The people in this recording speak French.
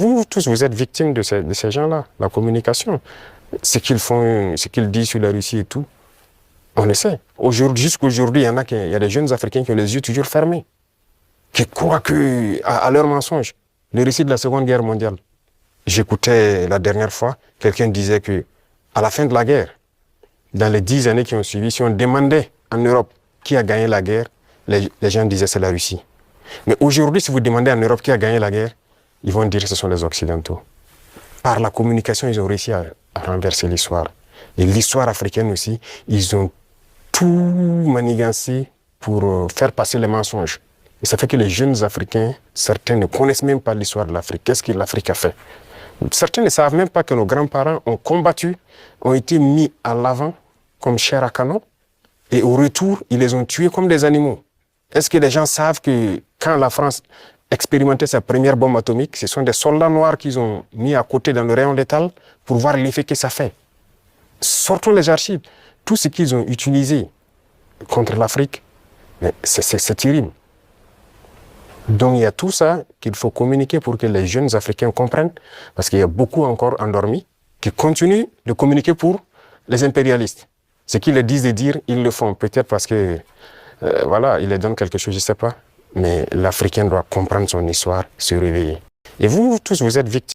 Vous tous, vous êtes victimes de ces gens-là, la communication. Ce qu'ils font, ce qu'ils disent sur la Russie et tout, on le sait. Jusqu'aujourd'hui, il y a des jeunes Africains qui ont les yeux toujours fermés, qui croient à leurs mensonges. Le récit de la Seconde Guerre mondiale. J'écoutais la dernière fois, quelqu'un disait que à la fin de la guerre, dans les 10 années qui ont suivi, si on demandait en Europe qui a gagné la guerre, les gens disaient c'est la Russie. Mais aujourd'hui, si vous demandez en Europe qui a gagné la guerre, ils vont dire que ce sont les Occidentaux. Par la communication, ils ont réussi à renverser l'histoire. Et l'histoire africaine aussi, ils ont tout manigancé pour faire passer les mensonges. Et ça fait que les jeunes Africains, certains ne connaissent même pas l'histoire de l'Afrique. Qu'est-ce que l'Afrique a fait? Certains ne savent même pas que nos grands-parents ont combattu, ont été mis à l'avant comme chair à canon, et au retour, ils les ont tués comme des animaux. Est-ce que les gens savent que quand la France expérimentait sa première bombe atomique, ce sont des soldats noirs qu'ils ont mis à côté dans le rayon létal pour voir l'effet que ça fait? Sortons les archives. Tout ce qu'ils ont utilisé contre l'Afrique, c'est terrible. Donc il y a tout ça qu'il faut communiquer pour que les jeunes Africains comprennent, parce qu'il y a beaucoup encore endormis qui continuent de communiquer pour les impérialistes. Ce qu'ils leur disent de dire, ils le font. Peut-être parce que, voilà, ils leur donnent quelque chose, je ne sais pas. Mais l'Africain doit comprendre son histoire, se réveiller. Et vous tous, vous êtes victimes.